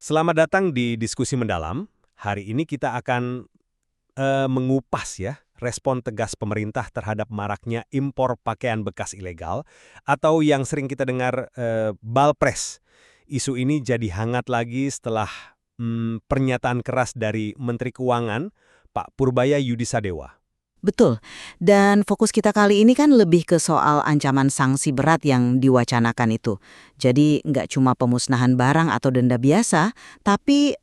Selamat datang di diskusi mendalam. Hari ini kita akan mengupas ya respon tegas pemerintah terhadap maraknya impor pakaian bekas ilegal atau yang sering kita dengar balpres. Isu ini jadi hangat lagi setelah pernyataan keras dari Menteri Keuangan Pak Purbaya Yudisadewa. Betul. Dan fokus kita kali ini kan lebih ke soal ancaman sanksi berat yang diwacanakan itu. Jadi nggak cuma pemusnahan barang atau denda biasa, tapi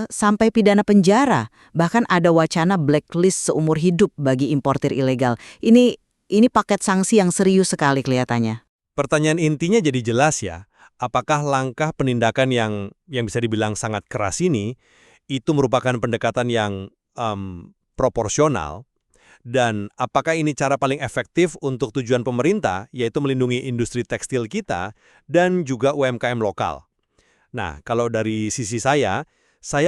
sampai pidana penjara. Bahkan ada wacana blacklist seumur hidup bagi importir ilegal. Ini paket sanksi yang serius sekali kelihatannya. Pertanyaan intinya jadi jelas ya, apakah langkah penindakan yang bisa dibilang sangat keras ini, itu merupakan pendekatan yang proporsional. Dan apakah ini cara paling efektif untuk tujuan pemerintah, yaitu melindungi industri tekstil kita dan juga UMKM lokal? Nah, kalau dari sisi saya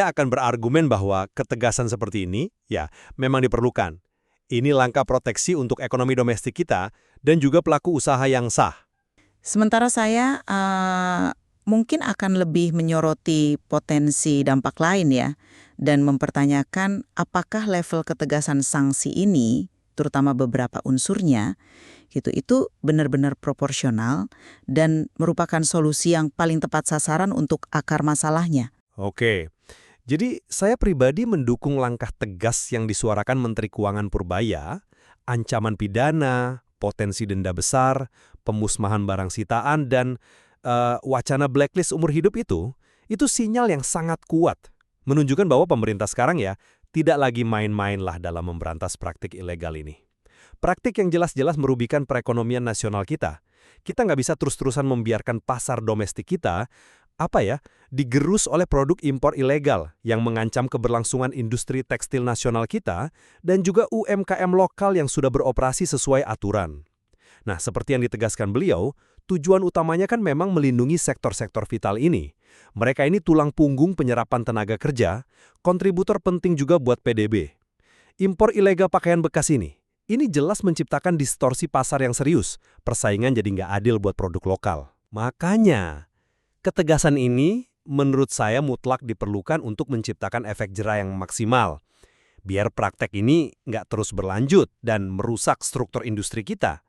akan berargumen bahwa ketegasan seperti ini, ya, memang diperlukan. Ini langkah proteksi untuk ekonomi domestik kita dan juga pelaku usaha yang sah. Sementara saya mungkin akan lebih menyoroti potensi dampak lain ya, dan mempertanyakan apakah level ketegasan sanksi ini, terutama beberapa unsurnya, itu benar-benar proporsional dan merupakan solusi yang paling tepat sasaran untuk akar masalahnya. Oke, jadi saya pribadi mendukung langkah tegas yang disuarakan Menteri Keuangan Purbaya, ancaman pidana, potensi denda besar, pemusnahan barang sitaan, dan wacana blacklist umur hidup itu sinyal yang sangat kuat. Menunjukkan bahwa pemerintah sekarang ya tidak lagi main-mainlah dalam memberantas praktik ilegal ini. Praktik yang jelas-jelas merugikan perekonomian nasional kita. Kita nggak bisa terus-terusan membiarkan pasar domestik kita digerus oleh produk impor ilegal yang mengancam keberlangsungan industri tekstil nasional kita dan juga UMKM lokal yang sudah beroperasi sesuai aturan. Nah, seperti yang ditegaskan beliau, tujuan utamanya kan memang melindungi sektor-sektor vital ini. Mereka ini tulang punggung penyerapan tenaga kerja, kontributor penting juga buat PDB. Impor ilegal pakaian bekas ini jelas menciptakan distorsi pasar yang serius, persaingan jadi nggak adil buat produk lokal. Makanya, ketegasan ini menurut saya mutlak diperlukan untuk menciptakan efek jera yang maksimal. Biar praktek ini nggak terus berlanjut dan merusak struktur industri kita.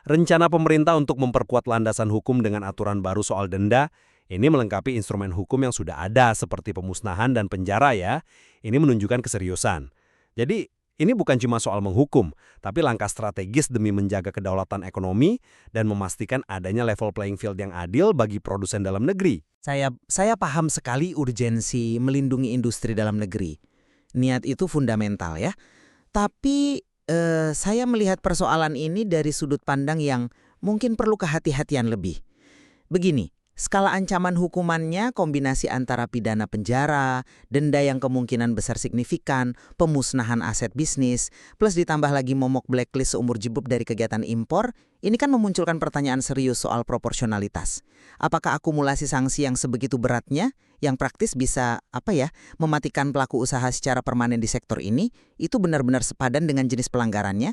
Rencana pemerintah untuk memperkuat landasan hukum dengan aturan baru soal denda, ini melengkapi instrumen hukum yang sudah ada seperti pemusnahan dan penjara ya. Ini menunjukkan keseriusan. Jadi, ini bukan cuma soal menghukum, tapi langkah strategis demi menjaga kedaulatan ekonomi dan memastikan adanya level playing field yang adil bagi produsen dalam negeri. Saya paham sekali urgensi melindungi industri dalam negeri. Niat itu fundamental ya. Tapi saya melihat persoalan ini dari sudut pandang yang mungkin perlu kehati-hatian lebih. Begini, skala ancaman hukumannya kombinasi antara pidana penjara, denda yang kemungkinan besar signifikan, pemusnahan aset bisnis, plus ditambah lagi momok blacklist seumur hidup dari kegiatan impor, ini kan memunculkan pertanyaan serius soal proporsionalitas. Apakah akumulasi sanksi yang sebegitu beratnya, yang praktis bisa mematikan pelaku usaha secara permanen di sektor ini, itu benar-benar sepadan dengan jenis pelanggarannya?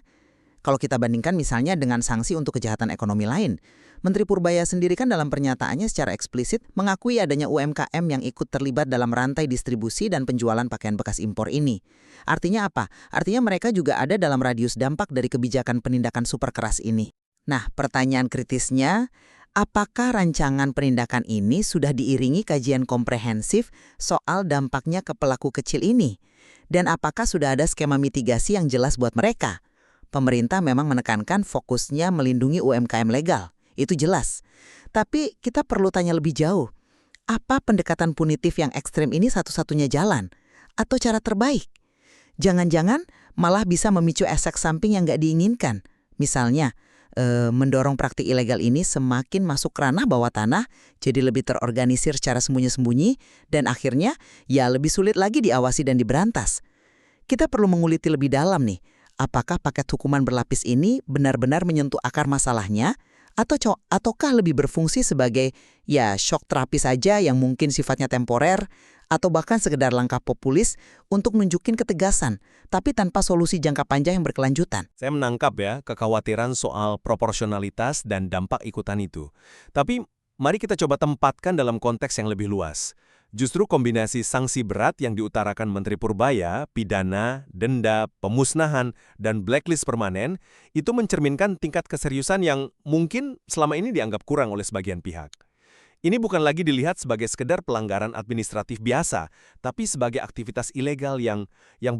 Kalau kita bandingkan misalnya dengan sanksi untuk kejahatan ekonomi lain, Menteri Purbaya sendiri kan dalam pernyataannya secara eksplisit mengakui adanya UMKM yang ikut terlibat dalam rantai distribusi dan penjualan pakaian bekas impor ini. Artinya apa? Artinya mereka juga ada dalam radius dampak dari kebijakan penindakan super keras ini. Nah, pertanyaan kritisnya, apakah rancangan penindakan ini sudah diiringi kajian komprehensif soal dampaknya ke pelaku kecil ini? Dan apakah sudah ada skema mitigasi yang jelas buat mereka? Pemerintah memang menekankan fokusnya melindungi UMKM legal. Itu jelas. Tapi kita perlu tanya lebih jauh. Apa pendekatan punitif yang ekstrem ini satu-satunya jalan? Atau cara terbaik? Jangan-jangan malah bisa memicu efek samping yang nggak diinginkan. Misalnya, mendorong praktik ilegal ini semakin masuk ranah bawah tanah, jadi lebih terorganisir secara sembunyi-sembunyi, dan akhirnya ya lebih sulit lagi diawasi dan diberantas. Kita perlu menguliti lebih dalam nih, apakah paket hukuman berlapis ini benar-benar menyentuh akar masalahnya, ataukah lebih berfungsi sebagai shock terapi saja yang mungkin sifatnya temporer, atau bahkan sekedar langkah populis untuk nunjukin ketegasan, tapi tanpa solusi jangka panjang yang berkelanjutan. Saya menangkap ya kekhawatiran soal proporsionalitas dan dampak ikutan itu. Tapi mari kita coba tempatkan dalam konteks yang lebih luas. Justru kombinasi sanksi berat yang diutarakan Menteri Purbaya, pidana, denda, pemusnahan, dan blacklist permanen, itu mencerminkan tingkat keseriusan yang mungkin selama ini dianggap kurang oleh sebagian pihak. Ini bukan lagi dilihat sebagai sekedar pelanggaran administratif biasa, tapi sebagai aktivitas ilegal yang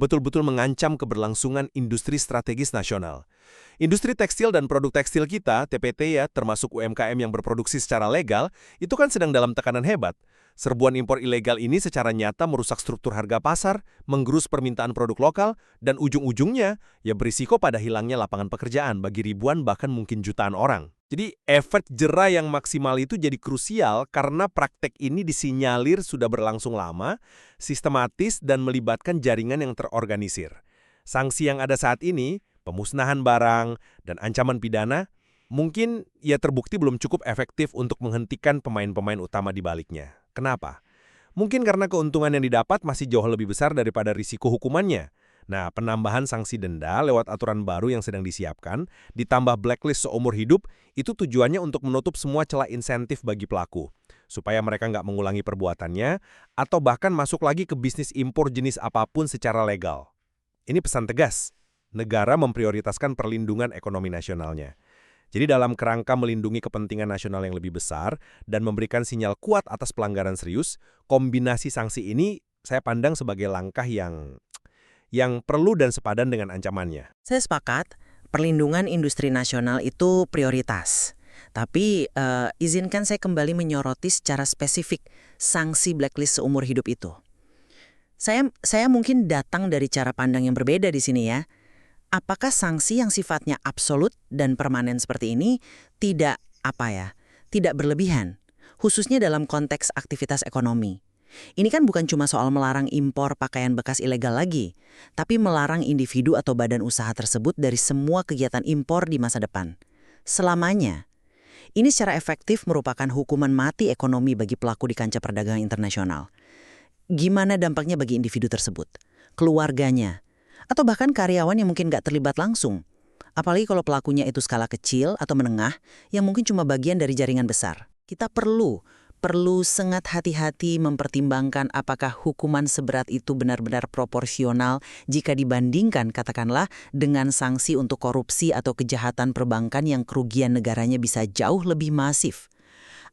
betul-betul mengancam keberlangsungan industri strategis nasional. Industri tekstil dan produk tekstil kita, TPT ya, termasuk UMKM yang berproduksi secara legal, itu kan sedang dalam tekanan hebat. Serbuan impor ilegal ini secara nyata merusak struktur harga pasar, menggerus permintaan produk lokal, dan ujung-ujungnya ya berisiko pada hilangnya lapangan pekerjaan bagi ribuan bahkan mungkin jutaan orang. Jadi efek jera yang maksimal itu jadi krusial karena praktek ini disinyalir sudah berlangsung lama, sistematis, dan melibatkan jaringan yang terorganisir. Sanksi yang ada saat ini, pemusnahan barang, dan ancaman pidana, mungkin ya terbukti belum cukup efektif untuk menghentikan pemain-pemain utama di baliknya. Kenapa? Mungkin karena keuntungan yang didapat masih jauh lebih besar daripada risiko hukumannya. Nah, penambahan sanksi denda lewat aturan baru yang sedang disiapkan, ditambah blacklist seumur hidup, itu tujuannya untuk menutup semua celah insentif bagi pelaku, supaya mereka nggak mengulangi perbuatannya, atau bahkan masuk lagi ke bisnis impor jenis apapun secara legal. Ini pesan tegas, negara memprioritaskan perlindungan ekonomi nasionalnya. Jadi dalam kerangka melindungi kepentingan nasional yang lebih besar dan memberikan sinyal kuat atas pelanggaran serius, kombinasi sanksi ini saya pandang sebagai langkah yang perlu dan sepadan dengan ancamannya. Saya sepakat, perlindungan industri nasional itu prioritas. Tapi izinkan saya kembali menyoroti secara spesifik sanksi blacklist seumur hidup itu. Saya mungkin datang dari cara pandang yang berbeda di sini ya. Apakah sanksi yang sifatnya absolut dan permanen seperti ini tidak berlebihan, khususnya dalam konteks aktivitas ekonomi? Ini kan bukan cuma soal melarang impor pakaian bekas ilegal lagi, tapi melarang individu atau badan usaha tersebut dari semua kegiatan impor di masa depan. Selamanya. Ini secara efektif merupakan hukuman mati ekonomi bagi pelaku di kancah perdagangan internasional. Gimana dampaknya bagi individu tersebut, keluarganya, atau bahkan karyawan yang mungkin nggak terlibat langsung? Apalagi kalau pelakunya itu skala kecil atau menengah yang mungkin cuma bagian dari jaringan besar. Kita perlu sangat hati-hati mempertimbangkan apakah hukuman seberat itu benar-benar proporsional jika dibandingkan katakanlah dengan sanksi untuk korupsi atau kejahatan perbankan yang kerugian negaranya bisa jauh lebih masif.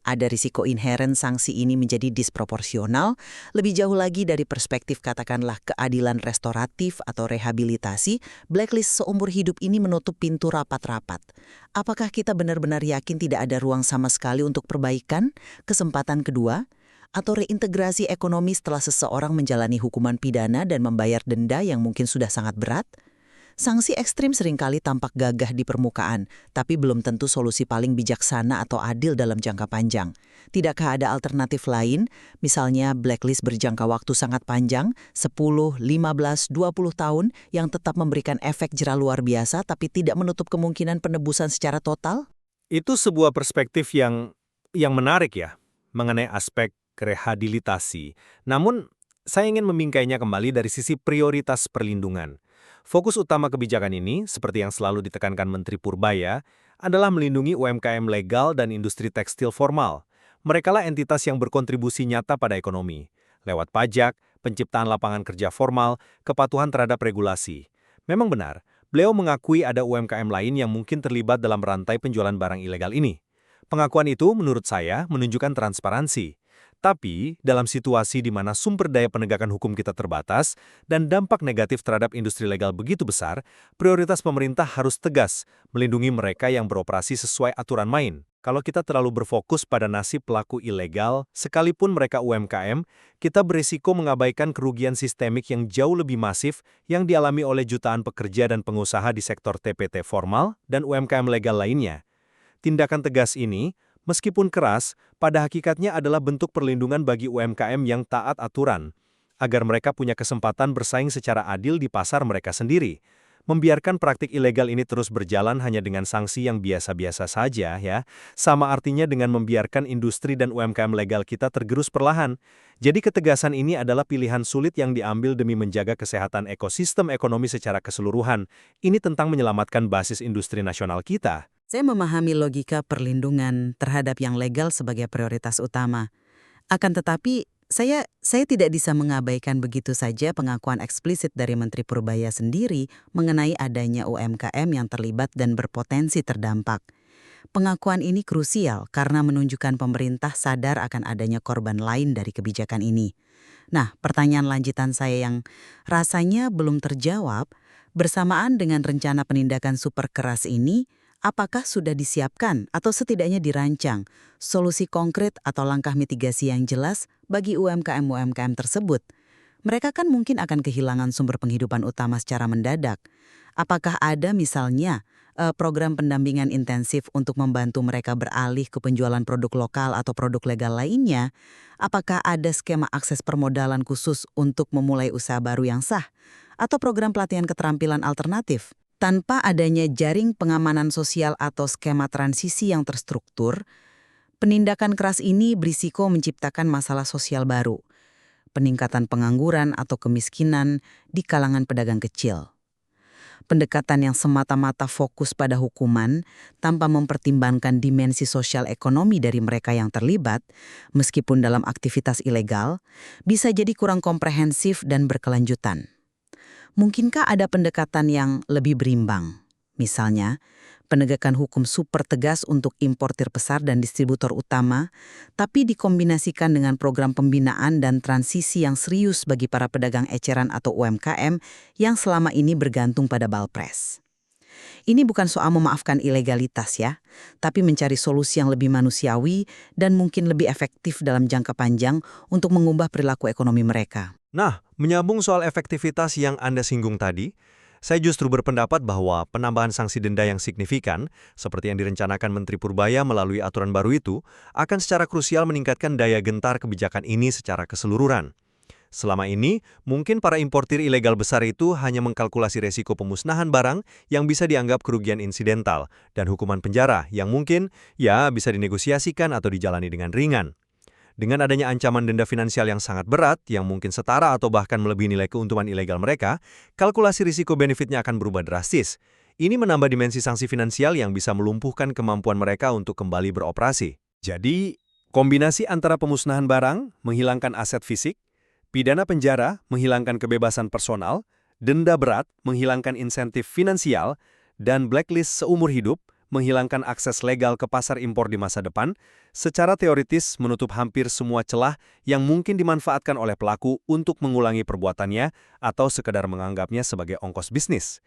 Ada risiko inheren sanksi ini menjadi disproporsional, lebih jauh lagi dari perspektif katakanlah keadilan restoratif atau rehabilitasi, blacklist seumur hidup ini menutup pintu rapat-rapat. Apakah kita benar-benar yakin tidak ada ruang sama sekali untuk perbaikan, kesempatan kedua, atau reintegrasi ekonomi setelah seseorang menjalani hukuman pidana dan membayar denda yang mungkin sudah sangat berat? Sanksi ekstrim seringkali tampak gagah di permukaan, tapi belum tentu solusi paling bijaksana atau adil dalam jangka panjang. Tidakkah ada alternatif lain, misalnya blacklist berjangka waktu sangat panjang, 10, 15, 20 tahun, yang tetap memberikan efek jera luar biasa tapi tidak menutup kemungkinan penebusan secara total? Itu sebuah perspektif yang menarik ya, mengenai aspek rehabilitasi. Namun, saya ingin membingkainya kembali dari sisi prioritas perlindungan. Fokus utama kebijakan ini, seperti yang selalu ditekankan Menteri Purbaya, adalah melindungi UMKM legal dan industri tekstil formal. Merekalah entitas yang berkontribusi nyata pada ekonomi, lewat pajak, penciptaan lapangan kerja formal, kepatuhan terhadap regulasi. Memang benar, beliau mengakui ada UMKM lain yang mungkin terlibat dalam rantai penjualan barang ilegal ini. Pengakuan itu, menurut saya, menunjukkan transparansi. Tapi, dalam situasi di mana sumber daya penegakan hukum kita terbatas dan dampak negatif terhadap industri legal begitu besar, prioritas pemerintah harus tegas melindungi mereka yang beroperasi sesuai aturan main. Kalau kita terlalu berfokus pada nasib pelaku ilegal, sekalipun mereka UMKM, kita berisiko mengabaikan kerugian sistemik yang jauh lebih masif yang dialami oleh jutaan pekerja dan pengusaha di sektor TPT formal dan UMKM legal lainnya. Tindakan tegas ini, meskipun keras, pada hakikatnya adalah bentuk perlindungan bagi UMKM yang taat aturan, agar mereka punya kesempatan bersaing secara adil di pasar mereka sendiri. Membiarkan praktik ilegal ini terus berjalan hanya dengan sanksi yang biasa-biasa saja, ya, sama artinya dengan membiarkan industri dan UMKM legal kita tergerus perlahan. Jadi ketegasan ini adalah pilihan sulit yang diambil demi menjaga kesehatan ekosistem ekonomi secara keseluruhan. Ini tentang menyelamatkan basis industri nasional kita. Saya memahami logika perlindungan terhadap yang legal sebagai prioritas utama. Akan tetapi, Saya tidak bisa mengabaikan begitu saja pengakuan eksplisit dari Menteri Purbaya sendiri mengenai adanya UMKM yang terlibat dan berpotensi terdampak. Pengakuan ini krusial karena menunjukkan pemerintah sadar akan adanya korban lain dari kebijakan ini. Nah, pertanyaan lanjutan saya yang rasanya belum terjawab, bersamaan dengan rencana penindakan super keras ini, apakah sudah disiapkan atau setidaknya dirancang solusi konkret atau langkah mitigasi yang jelas bagi UMKM-UMKM tersebut? Mereka kan mungkin akan kehilangan sumber penghidupan utama secara mendadak. Apakah ada misalnya program pendampingan intensif untuk membantu mereka beralih ke penjualan produk lokal atau produk legal lainnya? Apakah ada skema akses permodalan khusus untuk memulai usaha baru yang sah? Atau program pelatihan keterampilan alternatif? Tanpa adanya jaring pengamanan sosial atau skema transisi yang terstruktur, penindakan keras ini berisiko menciptakan masalah sosial baru, peningkatan pengangguran atau kemiskinan di kalangan pedagang kecil. Pendekatan yang semata-mata fokus pada hukuman tanpa mempertimbangkan dimensi sosial ekonomi dari mereka yang terlibat, meskipun dalam aktivitas ilegal, bisa jadi kurang komprehensif dan berkelanjutan. Mungkinkah ada pendekatan yang lebih berimbang? Misalnya, penegakan hukum super tegas untuk importir besar dan distributor utama, tapi dikombinasikan dengan program pembinaan dan transisi yang serius bagi para pedagang eceran atau UMKM yang selama ini bergantung pada balpres. Ini bukan soal memaafkan ilegalitas ya, tapi mencari solusi yang lebih manusiawi dan mungkin lebih efektif dalam jangka panjang untuk mengubah perilaku ekonomi mereka. Nah, menyambung soal efektivitas yang Anda singgung tadi, saya justru berpendapat bahwa penambahan sanksi denda yang signifikan, seperti yang direncanakan Menteri Purbaya melalui aturan baru itu, akan secara krusial meningkatkan daya gentar kebijakan ini secara keseluruhan. Selama ini, mungkin para importir ilegal besar itu hanya mengkalkulasi resiko pemusnahan barang yang bisa dianggap kerugian insidental dan hukuman penjara yang mungkin bisa dinegosiasikan atau dijalani dengan ringan. Dengan adanya ancaman denda finansial yang sangat berat, yang mungkin setara atau bahkan melebihi nilai keuntungan ilegal mereka, kalkulasi risiko-benefitnya akan berubah drastis. Ini menambah dimensi sanksi finansial yang bisa melumpuhkan kemampuan mereka untuk kembali beroperasi. Jadi, kombinasi antara pemusnahan barang, menghilangkan aset fisik, pidana penjara, menghilangkan kebebasan personal, denda berat, menghilangkan insentif finansial, dan blacklist seumur hidup, menghilangkan akses legal ke pasar impor di masa depan, secara teoritis menutup hampir semua celah yang mungkin dimanfaatkan oleh pelaku untuk mengulangi perbuatannya atau sekedar menganggapnya sebagai ongkos bisnis.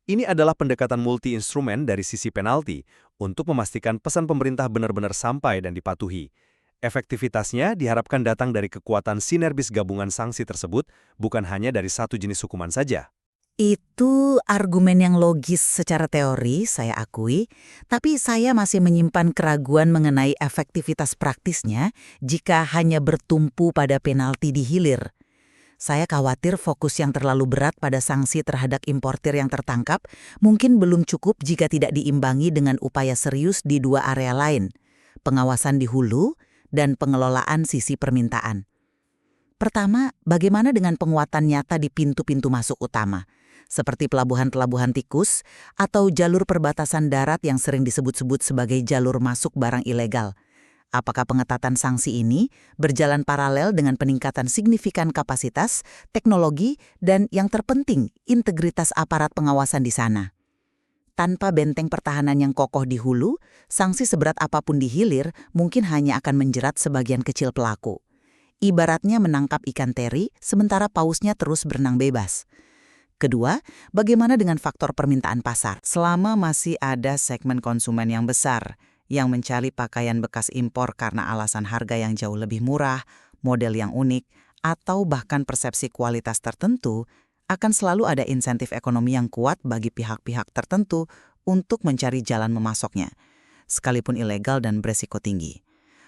Ini adalah pendekatan multi-instrumen dari sisi penalti untuk memastikan pesan pemerintah benar-benar sampai dan dipatuhi. Efektivitasnya diharapkan datang dari kekuatan sinergis gabungan sanksi tersebut, bukan hanya dari satu jenis hukuman saja. Itu argumen yang logis secara teori, saya akui, tapi saya masih menyimpan keraguan mengenai efektivitas praktisnya jika hanya bertumpu pada penalti di hilir. Saya khawatir fokus yang terlalu berat pada sanksi terhadap importir yang tertangkap mungkin belum cukup jika tidak diimbangi dengan upaya serius di dua area lain, pengawasan di hulu dan pengelolaan sisi permintaan. Pertama, bagaimana dengan penguatan nyata di pintu-pintu masuk utama, seperti pelabuhan-pelabuhan tikus atau jalur perbatasan darat yang sering disebut-sebut sebagai jalur masuk barang ilegal? Apakah pengetatan sanksi ini berjalan paralel dengan peningkatan signifikan kapasitas, teknologi, dan yang terpenting, integritas aparat pengawasan di sana? Tanpa benteng pertahanan yang kokoh di hulu, sanksi seberat apapun di hilir mungkin hanya akan menjerat sebagian kecil pelaku. Ibaratnya menangkap ikan teri, sementara pausnya terus berenang bebas. Kedua, bagaimana dengan faktor permintaan pasar? Selama masih ada segmen konsumen yang besar, yang mencari pakaian bekas impor karena alasan harga yang jauh lebih murah, model yang unik, atau bahkan persepsi kualitas tertentu, akan selalu ada insentif ekonomi yang kuat bagi pihak-pihak tertentu untuk mencari jalan memasoknya, sekalipun ilegal dan beresiko tinggi.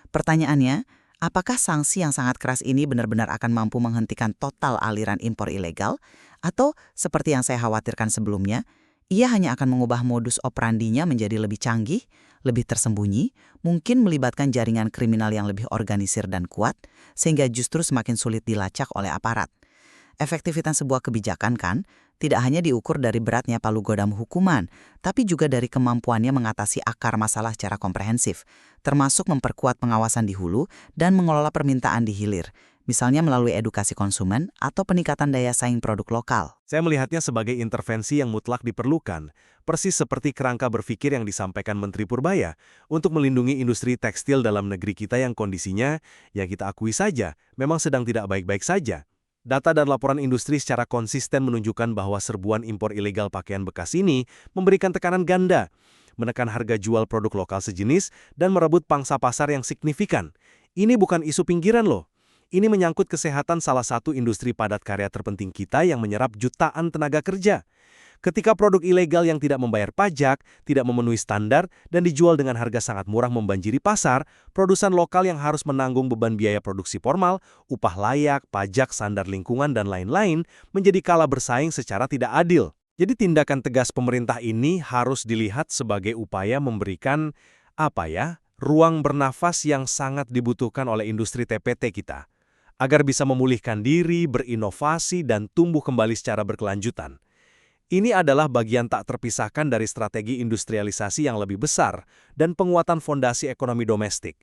Pertanyaannya, apakah sanksi yang sangat keras ini benar-benar akan mampu menghentikan total aliran impor ilegal? Atau, seperti yang saya khawatirkan sebelumnya, ia hanya akan mengubah modus operandinya menjadi lebih canggih, lebih tersembunyi, mungkin melibatkan jaringan kriminal yang lebih organisir dan kuat, sehingga justru semakin sulit dilacak oleh aparat. Efektivitas sebuah kebijakan kan tidak hanya diukur dari beratnya palu godam hukuman, tapi juga dari kemampuannya mengatasi akar masalah secara komprehensif, termasuk memperkuat pengawasan di hulu dan mengelola permintaan di hilir. misalnya melalui edukasi konsumen atau peningkatan daya saing produk lokal. Saya melihatnya sebagai intervensi yang mutlak diperlukan, persis seperti kerangka berpikir yang disampaikan Menteri Purbaya untuk melindungi industri tekstil dalam negeri kita yang kondisinya, ya kita akui saja, memang sedang tidak baik-baik saja. Data dan laporan industri secara konsisten menunjukkan bahwa serbuan impor ilegal pakaian bekas ini memberikan tekanan ganda, menekan harga jual produk lokal sejenis, dan merebut pangsa pasar yang signifikan. Ini bukan isu pinggiran loh. Ini menyangkut kesehatan salah satu industri padat karya terpenting kita yang menyerap jutaan tenaga kerja. Ketika produk ilegal yang tidak membayar pajak, tidak memenuhi standar, dan dijual dengan harga sangat murah membanjiri pasar, produsen lokal yang harus menanggung beban biaya produksi formal, upah layak, pajak, standar lingkungan, dan lain-lain menjadi kalah bersaing secara tidak adil. Jadi tindakan tegas pemerintah ini harus dilihat sebagai upaya memberikan, ruang bernafas yang sangat dibutuhkan oleh industri TPT kita, agar bisa memulihkan diri, berinovasi, dan tumbuh kembali secara berkelanjutan. Ini adalah bagian tak terpisahkan dari strategi industrialisasi yang lebih besar dan penguatan fondasi ekonomi domestik.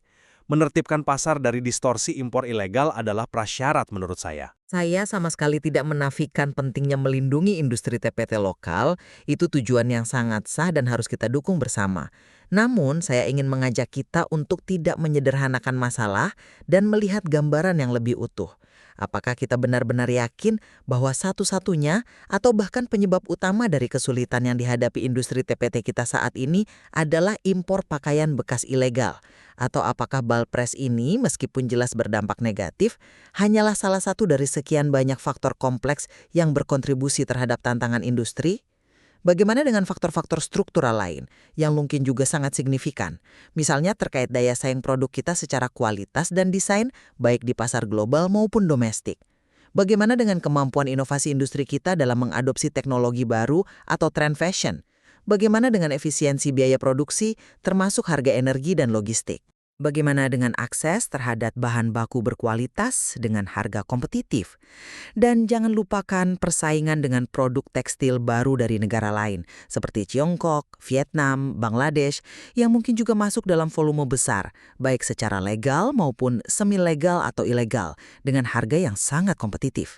Menertibkan pasar dari distorsi impor ilegal adalah prasyarat menurut saya. Saya sama sekali tidak menafikan pentingnya melindungi industri TPT lokal, itu tujuan yang sangat sah dan harus kita dukung bersama. Namun, saya ingin mengajak kita untuk tidak menyederhanakan masalah dan melihat gambaran yang lebih utuh. Apakah kita benar-benar yakin bahwa satu-satunya atau bahkan penyebab utama dari kesulitan yang dihadapi industri TPT kita saat ini adalah impor pakaian bekas ilegal? Atau apakah Balpres ini, meskipun jelas berdampak negatif, hanyalah salah satu dari sekian banyak faktor kompleks yang berkontribusi terhadap tantangan industri? Bagaimana dengan faktor-faktor struktural lain yang mungkin juga sangat signifikan? Misalnya terkait daya saing produk kita secara kualitas dan desain, baik di pasar global maupun domestik. Bagaimana dengan kemampuan inovasi industri kita dalam mengadopsi teknologi baru atau tren fashion? Bagaimana dengan efisiensi biaya produksi, termasuk harga energi dan logistik? Bagaimana dengan akses terhadap bahan baku berkualitas dengan harga kompetitif? Dan jangan lupakan persaingan dengan produk tekstil baru dari negara lain, seperti Tiongkok, Vietnam, Bangladesh, yang mungkin juga masuk dalam volume besar, baik secara legal maupun semi-legal atau ilegal, dengan harga yang sangat kompetitif.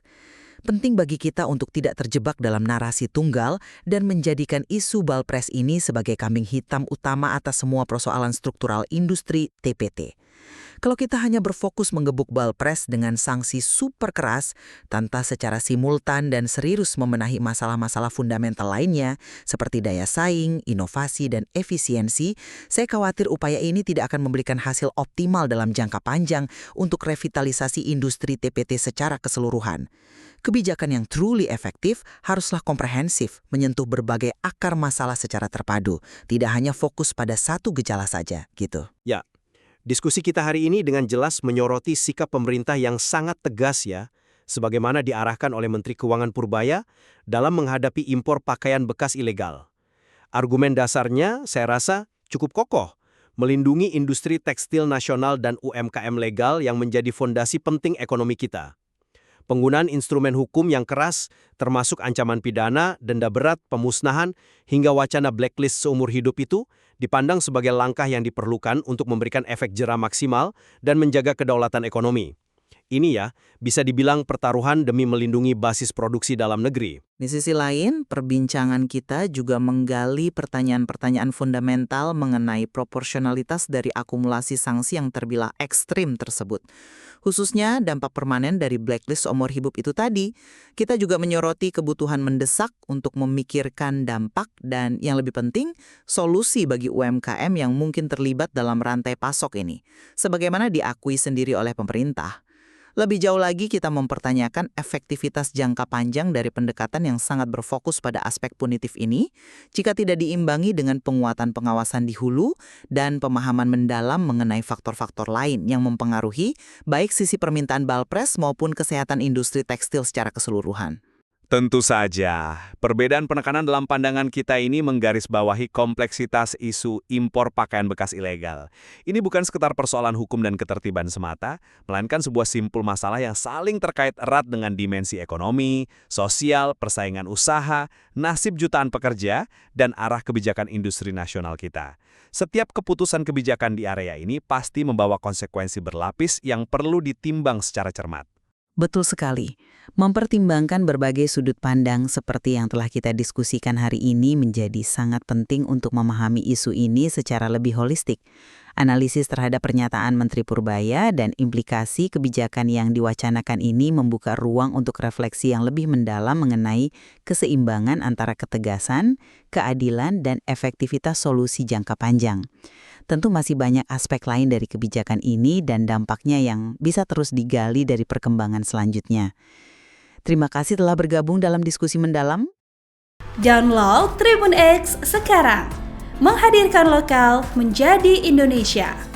Penting bagi kita untuk tidak terjebak dalam narasi tunggal dan menjadikan isu Balpres ini sebagai kambing hitam utama atas semua persoalan struktural industri TPT. Kalau kita hanya berfokus menggebuk Balpres dengan sanksi super keras, tanpa secara simultan dan serius membenahi masalah-masalah fundamental lainnya, seperti daya saing, inovasi, dan efisiensi, saya khawatir upaya ini tidak akan memberikan hasil optimal dalam jangka panjang untuk revitalisasi industri TPT secara keseluruhan. Kebijakan yang truly efektif haruslah komprehensif, menyentuh berbagai akar masalah secara terpadu, tidak hanya fokus pada satu gejala saja, gitu. Ya, diskusi kita hari ini dengan jelas menyoroti sikap pemerintah yang sangat tegas ya, sebagaimana diarahkan oleh Menteri Keuangan Purbaya dalam menghadapi impor pakaian bekas ilegal. Argumen dasarnya, saya rasa, cukup kokoh, melindungi industri tekstil nasional dan UMKM legal yang menjadi fondasi penting ekonomi kita. Penggunaan instrumen hukum yang keras, termasuk ancaman pidana, denda berat, pemusnahan, hingga wacana blacklist seumur hidup itu, dipandang sebagai langkah yang diperlukan untuk memberikan efek jera maksimal dan menjaga kedaulatan ekonomi. Ini ya, bisa dibilang pertaruhan demi melindungi basis produksi dalam negeri. Di sisi lain, perbincangan kita juga menggali pertanyaan-pertanyaan fundamental mengenai proporsionalitas dari akumulasi sanksi yang terbilang ekstrim tersebut. Khususnya dampak permanen dari blacklist seumur hidup itu tadi. Kita juga menyoroti kebutuhan mendesak untuk memikirkan dampak dan yang lebih penting, solusi bagi UMKM yang mungkin terlibat dalam rantai pasok ini. Sebagaimana diakui sendiri oleh pemerintah. Lebih jauh lagi kita mempertanyakan efektivitas jangka panjang dari pendekatan yang sangat berfokus pada aspek punitif ini jika tidak diimbangi dengan penguatan pengawasan di hulu dan pemahaman mendalam mengenai faktor-faktor lain yang mempengaruhi baik sisi permintaan Balpres maupun kesehatan industri tekstil secara keseluruhan. Tentu saja, perbedaan penekanan dalam pandangan kita ini menggarisbawahi kompleksitas isu impor pakaian bekas ilegal. Ini bukan sekedar persoalan hukum dan ketertiban semata, melainkan sebuah simpul masalah yang saling terkait erat dengan dimensi ekonomi, sosial, persaingan usaha, nasib jutaan pekerja, dan arah kebijakan industri nasional kita. Setiap keputusan kebijakan di area ini pasti membawa konsekuensi berlapis yang perlu ditimbang secara cermat. Betul sekali. Mempertimbangkan berbagai sudut pandang seperti yang telah kita diskusikan hari ini menjadi sangat penting untuk memahami isu ini secara lebih holistik. Analisis terhadap pernyataan Menteri Purbaya dan implikasi kebijakan yang diwacanakan ini membuka ruang untuk refleksi yang lebih mendalam mengenai keseimbangan antara ketegasan, keadilan, dan efektivitas solusi jangka panjang. Tentu masih banyak aspek lain dari kebijakan ini dan dampaknya yang bisa terus digali dari perkembangan selanjutnya. Terima kasih telah bergabung dalam diskusi mendalam. Download Tribun X sekarang. Menghadirkan lokal menjadi Indonesia.